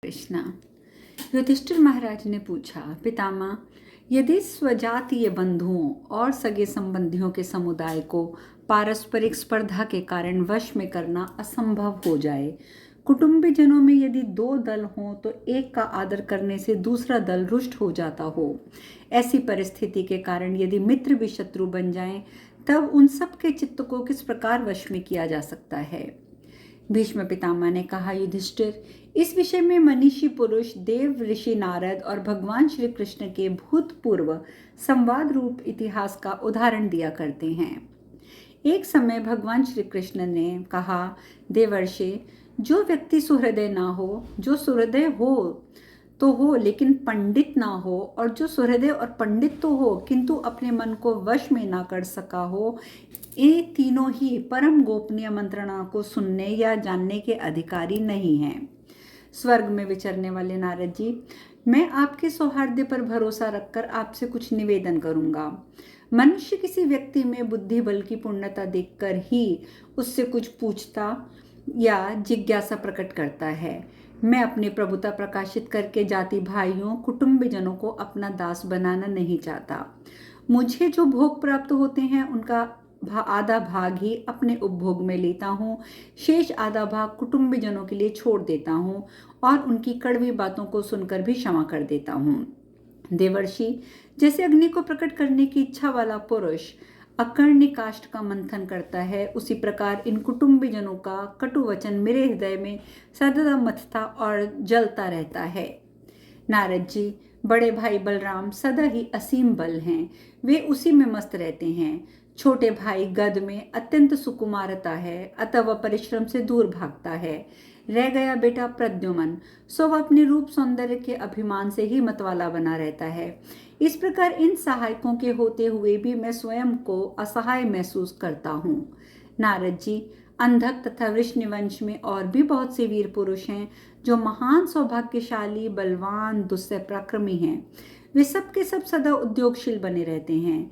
कृष्णा। युधिष्ठिर महाराज ने पूछा, पितामह, यदि स्वजातीय बंधुओं और सगे संबंधियों के समुदाय को पारस्परिक स्पर्धा के कारण वश में करना असंभव हो जाए, कुटुंबीजनों में यदि दो दल हों तो एक का आदर करने से दूसरा दल रुष्ट हो जाता हो, ऐसी परिस्थिति के कारण यदि मित्र भी शत्रु बन जाएं, तब उन सब के चित्त को किस प्रकार वश में किया जा सकता है? भीष्म पितामह ने कहा, युधिष्ठिर, इस विषय में मनीषी पुरुष देव ऋषि नारद और भगवान श्री कृष्ण के भूतपूर्व संवाद रूप इतिहास का उदाहरण दिया करते हैं। एक समय भगवान श्री कृष्ण ने कहा, देवर्षि, जो व्यक्ति सुहृदय ना हो, जो सुहृदय हो तो हो लेकिन पंडित ना हो, और जो सुहृदय और पंडित तो हो किंतु अपने मन को वश में ना कर सका हो, ये तीनों ही परम गोपनीय मंत्रणा को सुनने या जानने के अधिकारी नहीं हैं। स्वर्ग में विचरने वाले नारद जी, मैं आपके सौहार्द पर भरोसा रखकर आपसे कुछ निवेदन करूंगा। मनुष्य किसी व्यक्ति में बुद्धि बल की पूर्णता देखकर ही उससे कुछ पूछता या जिज्ञासा प्रकट करता है। मैं अपनी प्रभुता प्रकाशित करके जाति भाइयों कुटुंबीजनों को अपना दास बनाना नहीं चाहता। मुझे जो भोग प्राप्त होते हैं उनका आधा भाग ही अपने उपभोग में लेता हूँ, शेष आधा भाग कुटुंबीजनों के लिए छोड़ देता हूँ और उनकी कड़वी बातों को सुनकर भी क्षमा कर देता हूँ। देवर्षि, जैसे अग्नि को प्रकट करने की इच्छा वाला पुरुष अकर्णी काष्ठ का मंथन करता है, उसी प्रकार इन कुटुंबीजनों का कटु वचन मेरे हृदय में सदा मथता और जलता रहता है। नारद जी, बड़े भाई बलराम सदा ही असीम बल हैं, वे उसी में मस्त रहते हैं। छोटे भाई गद में अत्यंत सुकुमारता है, अतः वह परिश्रम से दूर भागता है। रह गया बेटा प्रद्युमन, सो वह अपने रूप सौंदर्य के अभिमान से ही मतवाला बना रहता है। इस प्रकार इन सहायकों के होते हुए भी मैं स्वयं को असहाय महसूस करता हूँ। नारद जी, अंधक तथा वृषनिवंश में और भी बहुत से वीर पुरुष हैं जो महान सौभाग्यशाली, बलवान, दुस्सह पराक्रमी हैं। वे सब के सब सदा उद्योगशील बने रहते हैं।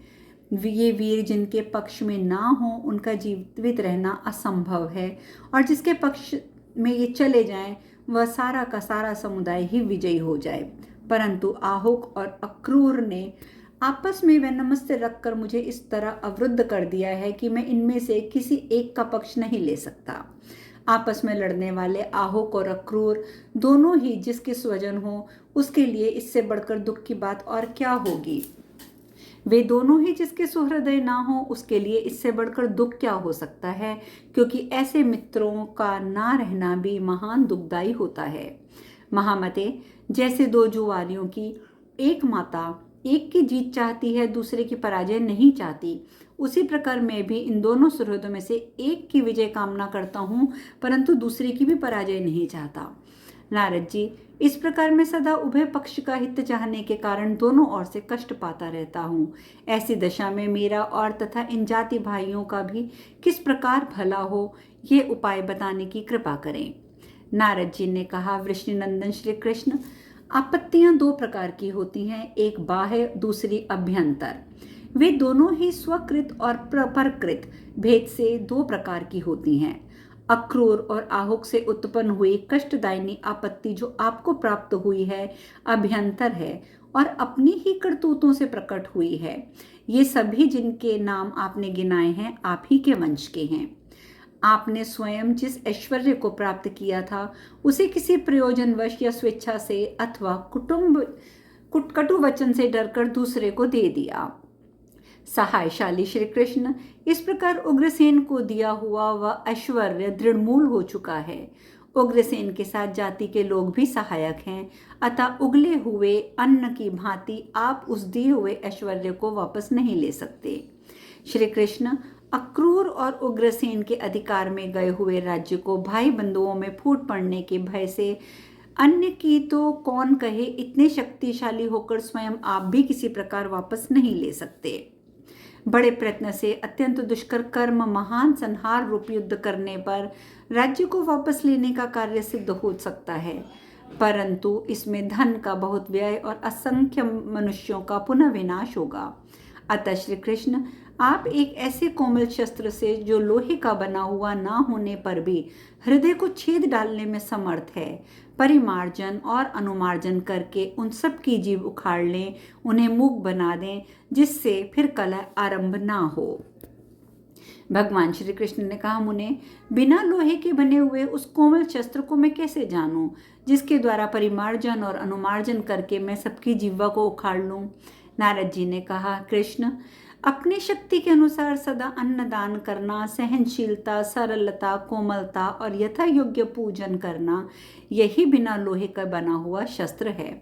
ये वीर जिनके पक्ष में ना हो, उनका जीवित रहना असंभव है, और जिसके पक्ष में ये चले जाएं, वह सारा का सारा समुदाय ही विजयी हो जाए। परंतु आहुक और अक्रूर ने आपस में वैनमस्य रखकर मुझे इस तरह अवरुद्ध कर दिया है कि मैं इनमें से किसी एक का पक्ष नहीं ले सकता। आपस में लड़ने वाले आहुक और अक्रूर दोनों ही जिसके स्वजन हो, उसके लिए इससे बढ़कर दुख की बात और क्या होगी। वे दोनों ही जिसके सुहृदय ना हो, उसके लिए इससे बढ़कर दुख क्या हो सकता है, क्योंकि ऐसे मित्रों का ना रहना भी महान दुखदायी होता है। महामते, जैसे दो जुआरियों की एक माता एक की जीत चाहती है, दूसरे की पराजय नहीं चाहती, उसी प्रकार मैं भी इन दोनों सुहृदों में से एक की विजय कामना करता हूँ, परंतु दूसरे की भी पराजय नहीं चाहता। नारद जी, इस प्रकार मैं सदा उभय पक्ष का हित चाहने के कारण दोनों ओर से कष्ट पाता रहता हूँ। ऐसी दशा में मेरा और तथा इन जाति भाइयों का भी किस प्रकार भला हो, ये उपाय बताने की कृपा करें। नारद जी ने कहा, वृषनिनंदन श्री कृष्ण, आपत्तियां दो प्रकार की होती हैं, एक बाह्य, दूसरी अभ्यंतर। वे दोनों ही स्वकृत और परकृत भेद से दो प्रकार की होती हैं। अक्रूर और आहुक से उत्पन्न हुई कष्टदायिनी आपत्ति जो आपको प्राप्त हुई है, अभ्यंतर है और अपनी ही करतूतों से प्रकट हुई है। ये सभी जिनके नाम आपने गिनाए हैं, आप ही के वंश के हैं। आपने स्वयं जिस ऐश्वर्य को प्राप्त किया था, उसे किसी प्रयोजनवश या स्वेच्छा से अथवा कटु वचन से डरकर दूसरे को दे दिया। सहायशाली श्री कृष्ण, इस प्रकार उग्रसेन को दिया हुआ वह ऐश्वर्य दृढ़मूल हो चुका है। उग्रसेन के साथ जाति के लोग भी सहायक हैं, अतः उगले हुए अन्न की भांति आप उस दिए हुए ऐश्वर्य को वापस नहीं ले सकते। श्री कृष्ण, अक्रूर और उग्रसेन के अधिकार में गए हुए राज्य को भाई बंधुओं में फूट पड़ने के भय से अन्य की तो कौन कहे, इतने शक्तिशाली होकर स्वयं आप भी किसी प्रकार वापस नहीं ले सकते। बड़े प्रयत्न से अत्यंत दुष्कर कर्म महान संहार रूप युद्ध करने पर राज्य को वापस लेने का कार्य सिद्ध हो सकता है, परंतु इसमें धन का बहुत व्यय और असंख्य मनुष्यों का पुनः विनाश होगा। अतः श्री कृष्ण, आप एक ऐसे कोमल शस्त्र से जो लोहे का बना हुआ ना होने पर भी हृदय को छेद डालने में समर्थ है, परिमार्जन और अनुमार्जन करके उन सब की जीभ उखाड़ लें, उन्हें मूक बना दें, जिससे फिर कलह आरंभ ना हो। भगवान श्री कृष्ण ने कहा, मुने, बिना लोहे के बने हुए उस कोमल शस्त्र को मैं कैसे जानूं, जिसके द्वारा परिमार्जन और अनुमार्जन करके मैं सबकी जीवा को उखाड़ लूं। नारद जी ने कहा, कृष्ण, अपनी शक्ति के अनुसार सदा अन्न दान करना, सहनशीलता, सरलता, कोमलता और यथा योग्य पूजन करना, यही बिना लोहे का बना हुआ शस्त्र है।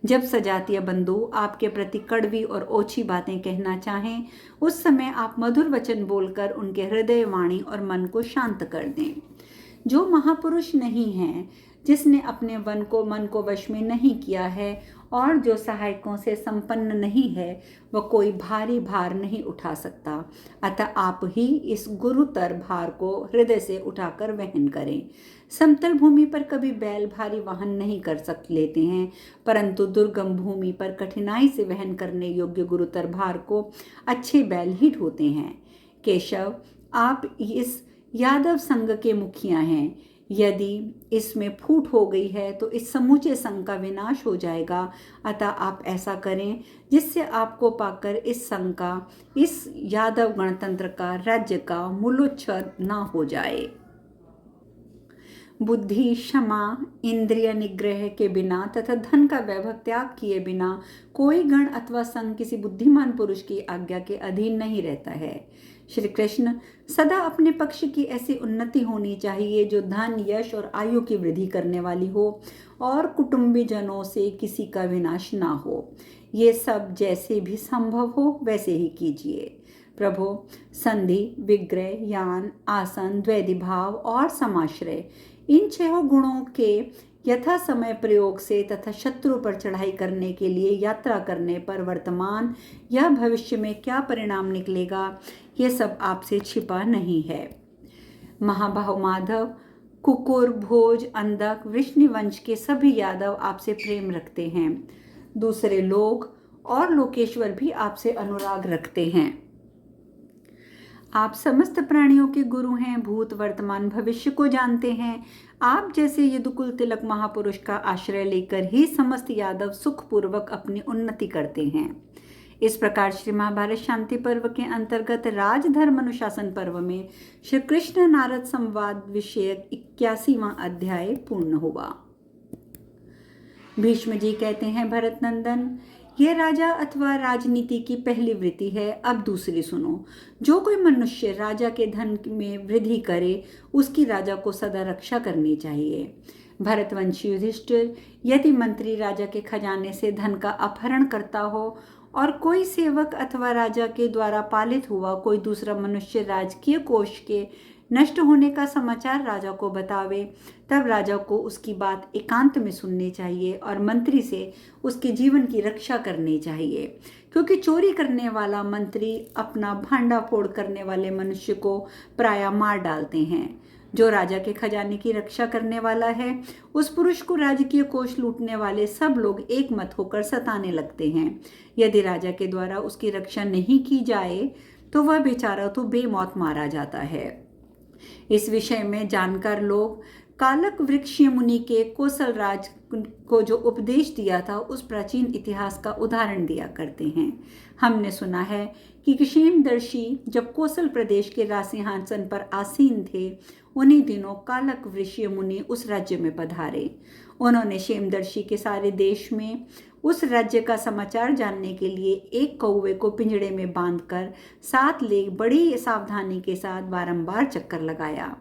जब सजातीय बंधु आपके प्रति कड़वी और ओछी बातें कहना चाहें, उस समय आप मधुर वचन बोलकर उनके हृदय, वाणी और मन को शांत कर दें। जो महापुरुष नहीं है, जिसने अपने मन को वश में नहीं किया है और जो सहायकों से संपन्न नहीं है, वह कोई भारी भार नहीं उठा सकता। अतः आप ही इस गुरुतर भार को हृदय से उठाकर वहन करें। समतल भूमि पर कभी बैल भारी वहन नहीं कर लेते हैं, परंतु दुर्गम भूमि पर कठिनाई से वहन करने योग्य गुरुतर भार को अच्छे बैल ही ढोते हैं। केशव, आप इस यादव संघ के मुखिया हैं। यदि इसमें फूट हो गई है तो इस समूचे संघ का विनाश हो जाएगा। अतः आप ऐसा करें जिससे आपको पाकर इस संघ का, इस यादव गणतंत्र का, राज्य का मूलोच्छेद ना हो जाए। बुद्धि, क्षमा, इंद्रिय निग्रह के बिना तथा धन का वैभव त्याग किए बिना कोई गण अथवा संघ किसी बुद्धिमान पुरुष की आज्ञा के अधीन नहीं रहता है। श्री कृष्ण, सदा अपने पक्ष की ऐसी उन्नति होनी चाहिए जो धन, यश और आयु की वृद्धि करने वाली हो और कुटुंबी जनों से किसी का विनाश ना हो। ये सब जैसे भी संभव हो वैसे ही कीजिए। प्रभु, संधि, विग्रह, यान, आसन, द्वैधिभाव और समाश्रय, इन 6 गुणों के यथा समय प्रयोग से तथा शत्रु पर चढ़ाई करने के लिए यात्रा करने पर वर्तमान या भविष्य में क्या परिणाम निकलेगा, ये सब आपसे छिपा नहीं है। महाबाहु माधव, कुकुर, भोज, अंधक, वृष्णिवंश के सभी यादव आपसे प्रेम रखते हैं। दूसरे लोग और लोकेश्वर भी आपसे अनुराग रखते हैं। आप समस्त प्राणियों के गुरु हैं, भूत, वर्तमान, भविष्य को जानते हैं। आप जैसे यदुकुल तिलक महापुरुष का आश्रय लेकर ही समस्त यादव सुखपूर्वक अपनी उन्नति करते हैं। इस प्रकार श्री महाभारत शांति पर्व के अंतर्गत राजधर्म अनुशासन पर्व में श्री कृष्ण नारद संवाद विषयक 81वां अध्याय पूर्ण हुआ। भीष्म जी कहते हैं, भरत नंदन, यह राजा अथवा राजनीति की पहली वृत्ति है। अब दूसरी सुनो। जो कोई मनुष्य राजा के धन में वृद्धि करे, उसकी राजा को सदा रक्षा करनी चाहिए। भरतवंशी युधिष्ठिर, यदि मंत्री राजा के खजाने से धन का अपहरण करता हो और कोई सेवक अथवा राजा के द्वारा पालित हुआ कोई दूसरा मनुष्य राजकीय कोष के नष्ट होने का समाचार राजा को बतावे, तब राजा को उसकी बात एकांत में सुननी चाहिए और मंत्री से उसके जीवन की रक्षा करनी चाहिए, क्योंकि चोरी करने वाला मंत्री अपना भांडा फोड़ करने वाले मनुष्य को प्रायः मार डालते हैं। जो राजा के खजाने की रक्षा करने वाला है, उस पुरुष को राजकीय कोष लूटने वाले सब लोग एक मत होकर सताने लगते हैं। यदि राजा के द्वारा उसकी रक्षा नहीं की जाए तो वह बेचारा तो बेमौत मारा जाता है। इस विषय में जानकार लोग कालक वृक्ष मुनि के कौशल राज को जो उपदेश दिया था, उस प्राचीन इतिहास का उदाहरण दिया करते हैं। हमने सुना है कि क्षेमदर्शी जब कौशल प्रदेश के राजसिंहासन पर आसीन थे, उन्हीं दिनों कालक वृक्ष मुनि उस राज्य में पधारे। उन्होंने क्षेमदर्शी के सारे देश में उस राज्य का समाचार जानने के लिए एक कौवे को पिंजड़े में बांधकर 7 लेग बड़ी सावधानी के साथ बारंबार चक्कर लगाया।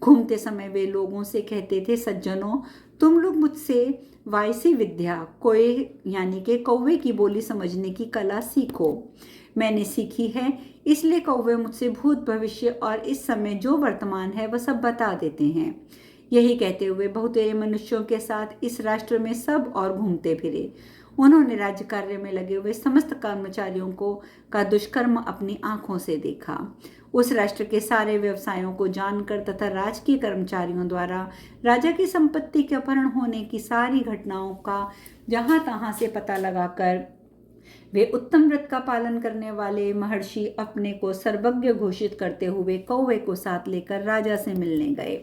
घूमते समय वे लोगों से कहते थे, सज्जनों, तुम लोग मुझसे वायसी विद्या, कोई यानी कि कौवे की बोली समझने की कला सीखो। मैंने सीखी है, इसलिए कौवे मुझसे भूत, भविष्य और इस समय जो वर्तमान है वह सब बता देते हैं। यही कहते हुए बहुतेरे मनुष्यों के साथ इस राष्ट्र में सब और घूमते फिरे। उन्होंने राज्य कार्य में लगे हुए समस्त कर्मचारियों का दुष्कर्म अपनी आंखों से देखा। उस राष्ट्र के सारे व्यवसायों को जानकर तथा राजकीय कर्मचारियों द्वारा राजा की संपत्ति के अपहरण होने की सारी घटनाओं का जहां तहां से पता लगाकर वे उत्तम व्रत का पालन करने वाले महर्षि अपने को सर्वज्ञ घोषित करते हुए कौवे को साथ लेकर राजा से मिलने गए।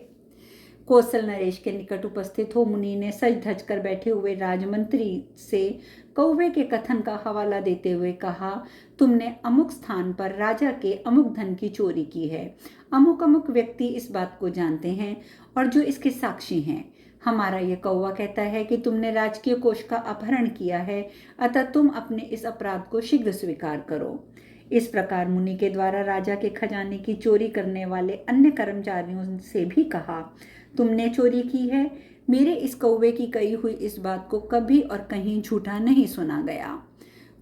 कौशल नरेश के निकट उपस्थित हो मुनि ने सज धज कर बैठे हुए राजमंत्री से कौवे के कथन का हवाला देते हुए कहा, तुमने अमुक स्थान पर राजा के अमुक धन की चोरी की है। अमुक अमुक व्यक्ति इस बात को जानते हैं और जो इसके साक्षी हैं। हमारा यह कौवा कहता है कि तुमने राजकीय कोष का अपहरण किया है, अतः तुम अपने इस अपराध को शीघ्र स्वीकार करो। इस प्रकार मुनि के द्वारा राजा के खजाने की चोरी करने वाले अन्य कर्मचारियों से भी कहा, तुमने चोरी की है। मेरे इस कौवे की कही हुई इस बात को कभी और कहीं झूठा नहीं सुना गया।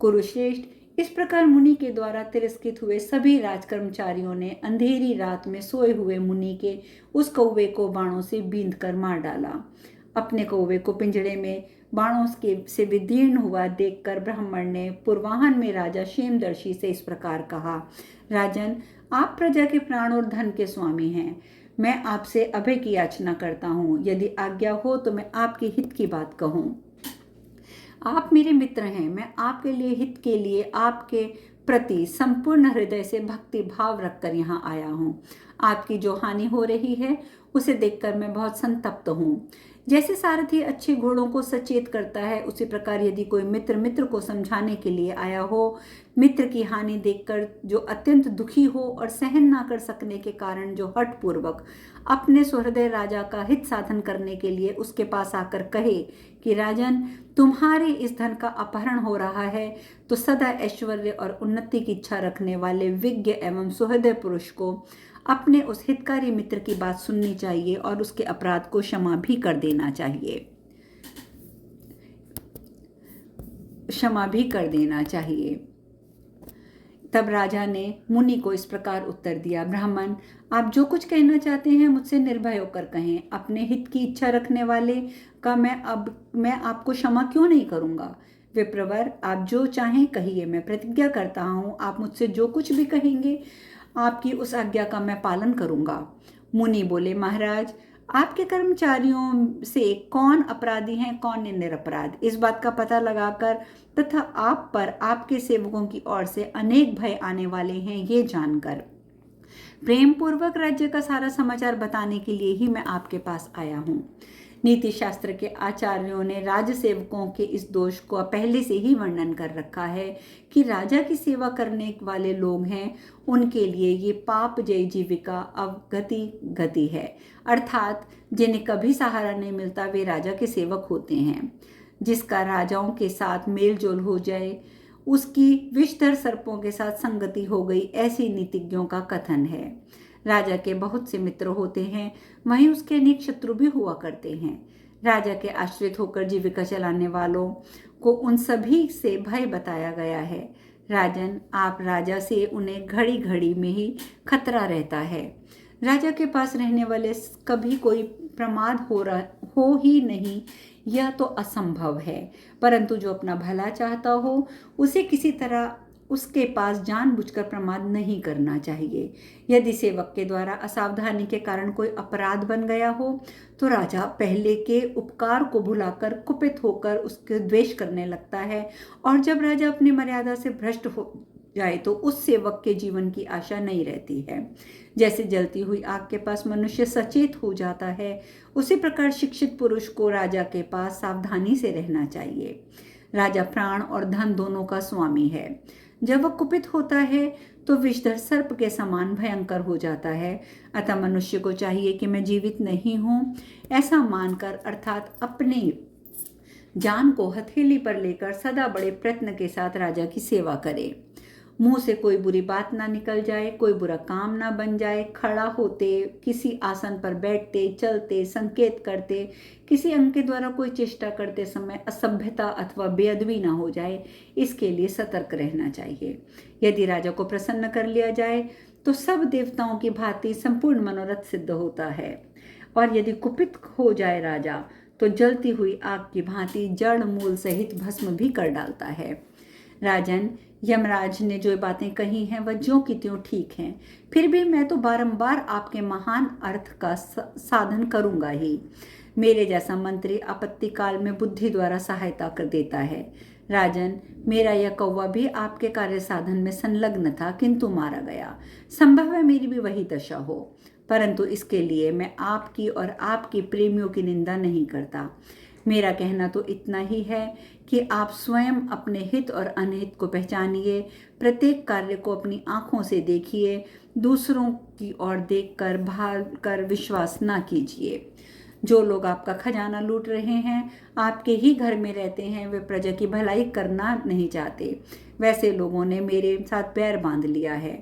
कुरुश्रेष्ठ, इस प्रकार मुनि के द्वारा तिरस्कृत हुए सभी राजकर्मचारियों ने अंधेरी रात में सोए हुए मुनि के उस कौवे को बाणों से बींध कर मार डाला। अपने कौवे को पिंजड़े में बाणों से विदीर्ण हुआ देखकर ब्राह्मण ने पूर्वाह्न में राजा क्षेमदर्शी से इस प्रकार कहा, राजन, आप प्रजा के प्राण और धन के स्वामी हैं। मैं आपसे अभय की याचना करता हूँ। यदि आज्ञा हो तो मैं आपके हित की बात कहूँ। आप मेरे मित्र हैं। मैं आपके लिए हित के लिए आपके प्रति संपूर्ण हृदय से भक्ति भाव रखकर यहाँ आया हूँ। आपकी जो हानि हो रही है उसे देखकर मैं बहुत संतप्त हूँ। जैसे सारथी अच्छे घोड़ों को सचेत करता है, उसी प्रकार यदि कोई मित्र मित्र को समझाने के लिए आया हो, मित्र की हानि देखकर जो अत्यंत दुखी हो और सहन ना कर सकने के कारण जो हठपूर्वक अपने सुहृदय राजा का हित साधन करने के लिए उसके पास आकर कहे कि राजन, तुम्हारे इस धन का अपहरण हो रहा है, तो सदा ऐश्वर्य और उन्नति की इच्छा रखने वाले विज्ञ एवं सुहृदय पुरुष को अपने उस हितकारी मित्र की बात सुननी चाहिए और उसके अपराध को क्षमा भी कर देना चाहिए। क्षमा भी कर देना चाहिए। तब राजा ने मुनि को इस प्रकार उत्तर दिया, ब्राह्मण, आप जो कुछ कहना चाहते हैं मुझसे निर्भय होकर कहें। अपने हित की इच्छा रखने वाले का मैं आपको क्षमा क्यों नहीं करूंगा। विप्रवर, आप जो चाहें कहिए, मैं प्रतिज्ञा करता हूँ आप मुझसे जो कुछ भी कहेंगे आपकी उस आज्ञा का मैं पालन करूंगा। मुनि बोले, महाराज, आपके कर्मचारियों से कौन अपराधी हैं कौन निरपराध, इस बात का पता लगाकर तथा आप पर आपके सेवकों की ओर से अनेक भय आने वाले हैं, ये जानकर प्रेम पूर्वक राज्य का सारा समाचार बताने के लिए ही मैं आपके पास आया हूँ। नीति शास्त्र के आचार्यों ने राजसेवकों के इस दोष को पहले से ही वर्णन कर रखा है कि राजा की सेवा करने वाले लोग हैं, उनके लिए ये पाप जय जीविका अवगति गति है, अर्थात जिन्हें कभी सहारा नहीं मिलता वे राजा के सेवक होते हैं। जिसका राजाओं के साथ मेल जोल हो जाए उसकी विषधर सर्पों के साथ संगति हो गई, ऐसी नीतिज्ञों का कथन है। राजा के बहुत से मित्र होते हैं, वहीं उसके अनेक शत्रु भी हुआ करते हैं। राजा के आश्रित होकर जीविका चलाने वालों को उन सभी से भय बताया गया है। राजन, आप राजा से उन्हें घड़ी घड़ी में ही खतरा रहता है। राजा के पास रहने वाले कभी कोई प्रमाद हो ही नहीं, यह तो असंभव है। परंतु जो अपना भला चाहता हो उसे किसी तरह उसके पास जानबूझकर प्रमाद नहीं करना चाहिए। यदि सेवक के द्वारा असावधानी के कारण कोई अपराध बन गया हो तो राजा पहले के उपकार को भुलाकर कुपित होकर उसके द्वेष करने लगता है, और जब राजा अपनी मर्यादा से भ्रष्ट हो जाए तो उस सेवक के जीवन की आशा नहीं रहती है। जैसे जलती हुई आग के पास मनुष्य सचेत हो जाता है, उसी प्रकार शिक्षित पुरुष को राजा के पास सावधानी से रहना चाहिए। राजा प्राण और धन दोनों का स्वामी है। जब वह कुपित होता है तो विषधर सर्प के समान भयंकर हो जाता है। अतः मनुष्य को चाहिए कि मैं जीवित नहीं हूँ ऐसा मानकर, अर्थात अपनी जान को हथेली पर लेकर सदा बड़े प्रयत्न के साथ राजा की सेवा करे। मुंह से कोई बुरी बात ना निकल जाए, कोई बुरा काम ना बन जाए, खड़ा होते, किसी आसन पर बैठते, चलते, संकेत करते, किसी अंग के द्वारा कोई चेष्टा करते समय असभ्यता अथवा बेअदबी ना हो जाए, इसके लिए सतर्क रहना चाहिए। यदि राजा को प्रसन्न कर लिया जाए तो सब देवताओं की भांति संपूर्ण मनोरथ सिद्ध होता है, और यदि कुपित हो जाए राजा तो जलती हुई आग की भांति जड़ मूल सहित भस्म भी कर डालता है। राजन, यमराज ने जो बातें कही हैं वह ज्यों की त्यों ठीक हैं, फिर भी मैं तो बारंबार आपके महान अर्थ का साधन करूंगा ही। मेरे जैसा मंत्री आपत्ति काल में बुद्धि द्वारा सहायता कर देता है। राजन, मेरा यह कौवा भी आपके कार्य साधन में संलग्न था, किंतु मारा गया। संभव है मेरी भी वही दशा हो, परंतु इसके लिए मैं आपकी और आपके प्रेमियों की निंदा नहीं करता। मेरा कहना तो इतना ही है कि आप स्वयं अपने हित और अनहित को पहचानिए, प्रत्येक कार्य को अपनी आंखों से देखिए, दूसरों की ओर देखकर भाग कर विश्वास ना कीजिए। जो लोग आपका खजाना लूट रहे हैं, आपके ही घर में रहते हैं, वे प्रजा की भलाई करना नहीं चाहते। वैसे लोगों ने मेरे साथ पैर बांध लिया है।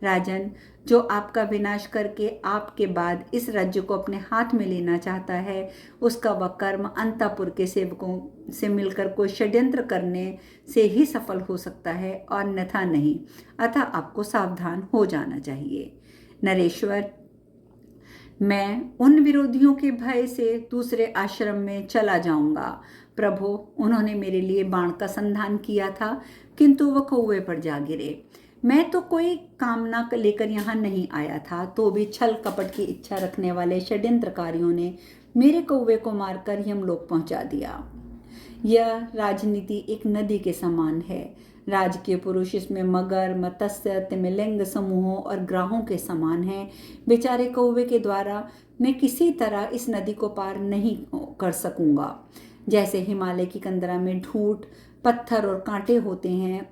राजन, जो आपका विनाश करके आपके बाद इस राज्य को अपने हाथ में लेना चाहता है, उसका वह कर्म अंतःपुर के सेवकों से मिलकर कोई षड्यंत्र करने से ही सफल हो सकता है और अन्यथा नहीं। अतः आपको सावधान हो जाना चाहिए। नरेश्वर, मैं उन विरोधियों के भय से दूसरे आश्रम में चला जाऊंगा। प्रभु, उन्होंने मेरे लिए बाण का संधान किया था, किंतु वह कौवे पर जा गिरे। मैं तो कोई कामना लेकर यहाँ नहीं आया था, तो भी छल कपट की इच्छा रखने वाले षड्यंत्रकारियों ने मेरे कौवे को मारकर यमलोक पहुंचा दिया। यह राजनीति एक नदी के समान है। राजकीय पुरुष इसमें मगर, मत्स्य, तिमिलिंग समूहों और ग्राहों के समान हैं। बेचारे कौवे के द्वारा मैं किसी तरह इस नदी को पार नहीं कर सकूंगा। जैसे हिमालय की कंदरा में ढूंढ, पत्थर और कांटे होते हैं,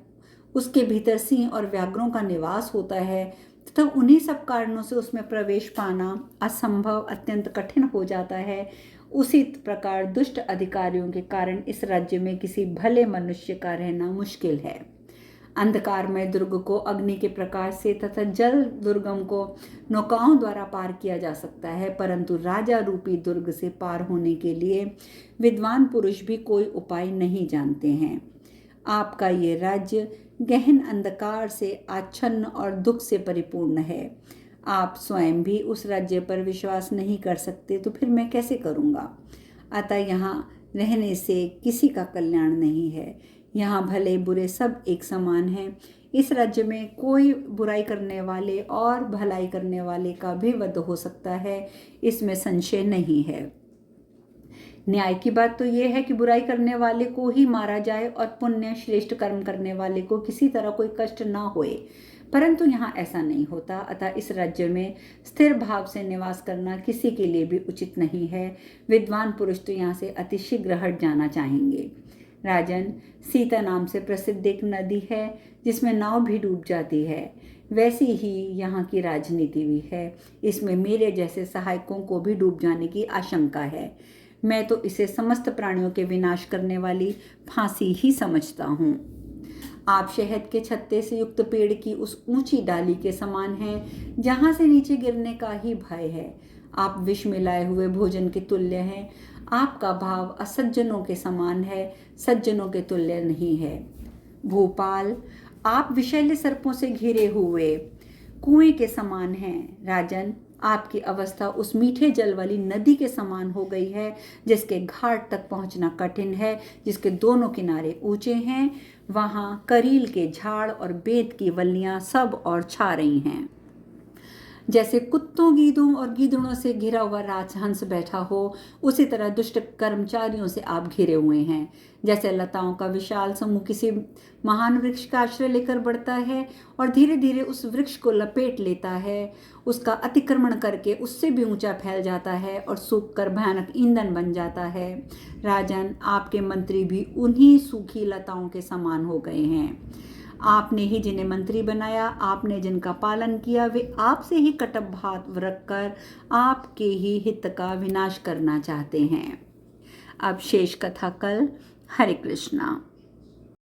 उसके भीतर सिंह और व्याघ्रों का निवास होता है, तथा उन्हीं सब कारणों से उसमें प्रवेश पाना असंभव, अत्यंत कठिन हो जाता है। उसी प्रकार दुष्ट अधिकारियों के कारण इस राज्य में किसी भले मनुष्य का रहना मुश्किल है। अंधकारमय दुर्ग को अग्नि के प्रकाश से तथा जल दुर्गम को नौकाओं द्वारा पार किया जा सकता है, परंतु राजा रूपी दुर्ग से पार होने के लिए विद्वान पुरुष भी कोई उपाय नहीं जानते हैं। आपका ये राज्य गहन अंधकार से आच्छन्न और दुख से परिपूर्ण है। आप स्वयं भी उस राज्य पर विश्वास नहीं कर सकते, तो फिर मैं कैसे करूँगा? अतः यहाँ रहने से किसी का कल्याण नहीं है। यहाँ भले बुरे सब एक समान हैं। इस राज्य में कोई बुराई करने वाले और भलाई करने वाले का भी वध हो सकता है, इसमें संशय नहीं है। न्याय की बात तो यह है कि बुराई करने वाले को ही मारा जाए और पुण्य श्रेष्ठ कर्म करने वाले को किसी तरह कोई कष्ट ना होए, परंतु यहाँ ऐसा नहीं होता। अतः इस राज्य में स्थिर भाव से निवास करना किसी के लिए भी उचित नहीं है। विद्वान पुरुष तो यहाँ से अतिशीघ्र हट जाना चाहेंगे। राजन, सीता नाम से प्रसिद्ध एक नदी है जिसमें नाव भी डूब जाती है, वैसी ही यहाँ की राजनीति भी है। इसमें मेरे जैसे सहायकों को भी डूब जाने की आशंका है। मैं तो इसे समस्त प्राणियों के विनाश करने वाली फांसी ही समझता हूँ। आप शहद के छत्ते से युक्त पेड़ की उस ऊंची डाली के समान हैं जहाँ से नीचे गिरने का ही भय है। आप विष मिलाए हुए भोजन के तुल्य हैं। आपका भाव असज्जनों के समान है, सज्जनों के तुल्य नहीं है। भूपाल, आप विषैले सर्पों से घिरे हुए कुएं के समान हैं। राजन, आपकी अवस्था उस मीठे जल वाली नदी के समान हो गई है जिसके घाट तक पहुंचना कठिन है, जिसके दोनों किनारे ऊंचे हैं। वहां करील के झाड़ और बेत की वल्लियां सब और छा रही हैं। जैसे कुत्तों, गीदों और गीदड़ों से घिरा हुआ राजहंस बैठा हो, उसी तरह दुष्ट कर्मचारियों से आप घिरे हुए हैं। जैसे लताओं का विशाल समूह किसी महान वृक्ष का आश्रय लेकर बढ़ता है और धीरे धीरे उस वृक्ष को लपेट लेता है, उसका अतिक्रमण करके उससे भी ऊंचा फैल जाता है और सूखकर भयानक ईंधन बन जाता है। राजन, आपके मंत्री भी उन्हीं सूखी लताओं के समान हो गए हैं। आपने ही जिन्हें मंत्री बनाया, आपने जिनका पालन किया, वे आपसे ही कटक भाव रखकर आपके ही हित का विनाश करना चाहते हैं। अब शेष कथा कल। हरे कृष्णा।